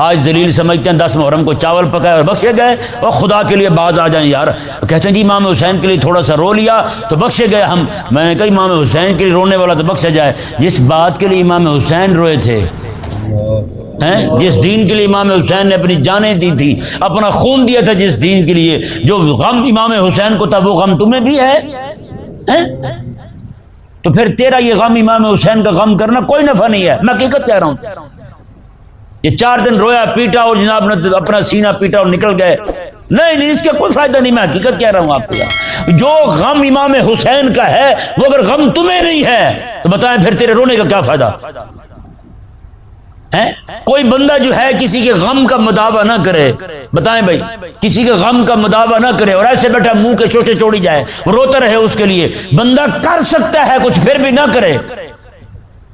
آج دلیل سمجھتے ہیں 10 محرم کو چاول پکائے اور بخشے گئے، اور خدا کے لیے باز آ جائیں یار، کہتے ہیں جی امام حسین کے لیے تھوڑا سا رو لیا تو بخشے گئے ہم۔ میں نے کہا امام حسین کے لیے رونے والا تو بخشا جائے، جس بات کے لیے امام حسین روئے تھے، جس دین کے لیے امام حسین نے اپنی جانیں دی تھی، اپنا خون دیا تھا، جس دین کے لیے جو غم امام حسین کو تھا وہ غم تمہیں بھی ہے؟ تو پھر تیرا یہ غم امام حسین کا غم کرنا کوئی نفع نہیں ہے، میں حقیقت کہہ رہا ہوں۔ یہ 4 دن رویا پیٹا اور جناب نے اپنا سینہ پیٹا اور نکل گئے، نہیں اس کا کوئی فائدہ نہیں، میں حقیقت کہہ رہا ہوں آپ کو۔ جو غم امام حسین کا ہے وہ اگر غم تمہیں نہیں ہے تو بتائیں پھر تیرے رونے کا کیا فائدہ ہے؟ کوئی بندہ جو ہے کسی کے غم کا مداوع نہ کرے، بتائیں بھائی، کسی کے غم کا مداوع نہ کرے اور ایسے بیٹھا منہ کے چوٹے چوڑی جائے، روتا رہے اس کے لیے، بندہ کر سکتا ہے کچھ پھر بھی نہ کرے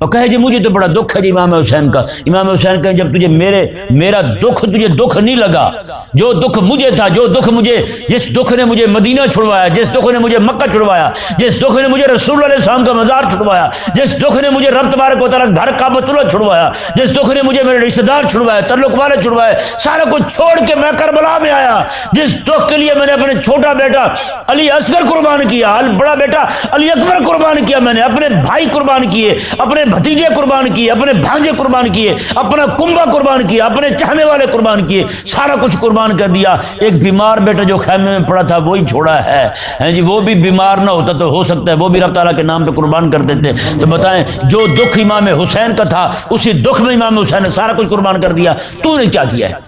اور کہے جی مجھے تو بڑا دکھ ہے جی امام حسین کا۔ امام حسین کہ جب تجھے میرا دکھ تجھے دکھ نہیں لگا، جو دکھ مجھے تھا، جو دکھ مجھے، جس دکھ نے مجھے مدینہ چھڑوایا، جس دکھ نے مجھے مکہ چھڑوایا، جس دکھ نے مجھے رسول اللہ علیہ السلام کا مزار چھڑوایا، جس دکھ نے مجھے رب تبارک و تعالیٰ گھر کعبۃ اللہ چھڑوایا، جس دکھ نے مجھے میرے رشتہ دار چھڑوایا، تعلق والے چھڑوائے، سارا کچھ چھوڑ کے میں کربلا میں آیا، جس دکھ کے لیے میں نے اپنے چھوٹا بیٹا علی اصغر قربان کیا، بڑا بیٹا علی اکبر قربان کیا، میں نے اپنے بھائی قربان کیے، اپنے بھتیجے قربان کیے، اپنے بھانجے قربان کیے، اپنا کنبہ قربان کیا، اپنے چاہنے والے قربان کیے، سارا کچھ قربان کر دیا۔ ایک بیمار بیٹا جو خیمے میں پڑا تھا وہی چھوڑا ہے جی، وہ بھی بیمار نہ ہوتا تو ہو سکتا ہے وہ بھی رب تعالیٰ کے نام پہ قربان کر دیتے۔ تو بتائیں جو دکھ امام حسین کا تھا اسی دکھ میں امام حسین نے سارا کچھ قربان کر دیا، تو نے کیا کیا ہے؟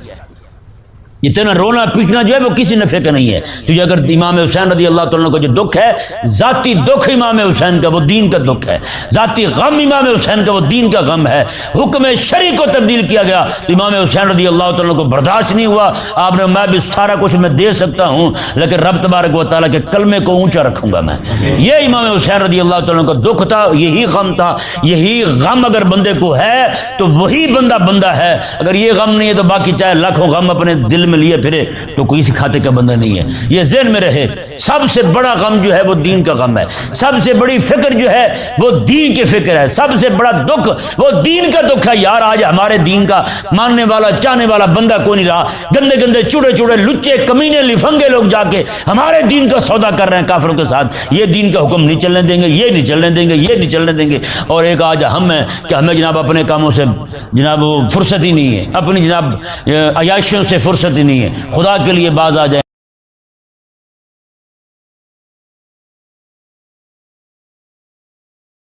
یہ تیرا رونا پیٹنا جو ہے وہ کسی نفع کا نہیں ہے۔ تجھے اگر امام حسین رضی اللہ تعالیٰ کو جو دکھ ہے، ذاتی دکھ امام حسین کا وہ دین کا دکھ ہے، ذاتی غم امام حسین کا وہ دین کا غم ہے، حکم شرعی کو تبدیل کیا گیا تو امام حسین رضی اللہ تعالیٰ کو برداشت نہیں ہوا، آپ نے میں بھی سارا کچھ میں دے سکتا ہوں لیکن رب تبارک و تعالیٰ کے کلمے کو اونچا رکھوں گا میں۔ یہ امام حسین رضی اللہ تعالیٰ کا دکھ تھا، یہی غم تھا۔ یہی غم اگر بندے کو ہے تو وہی بندہ ہے، اگر یہ غم نہیں ہے تو باقی چاہے لاکھوں غم اپنے دل میں لیے پھرے تو کوئی کسی کھاتے کا بندہ نہیں ہے۔ یہ ذہن میں رہے، سب سے بڑا غم جو ہے وہ دین کا غم ہے، سب سے بڑی فکر جو ہے وہ دین کی فکر ہے، سب سے بڑا دکھ وہ دین کا دکھ ہے۔ یار آج ہمارے دین کا ماننے والا چاہنے والا بندہ کوئی نہیں رہا، گندے گندے چوڑے لچے کمینے لفنگے لوگ جا کے ہمارے دین کا سودا کر رہے ہیں کافروں کے ساتھ۔ یہ دین کا حکم نہیں چلنے دیں گے، یہ نہیں چلنے دیں گے، یہ نہیں چلنے دیں گے۔ اور ایک آج ہم ہیں کہ ہمیں جناب اپنے کاموں سے جناب فرصت ہی نہیں ہے، اپنی جناب عیاشیوں سے فرصت ہی نہیں ہے۔ خدا کے لیے باز آ جائیں۔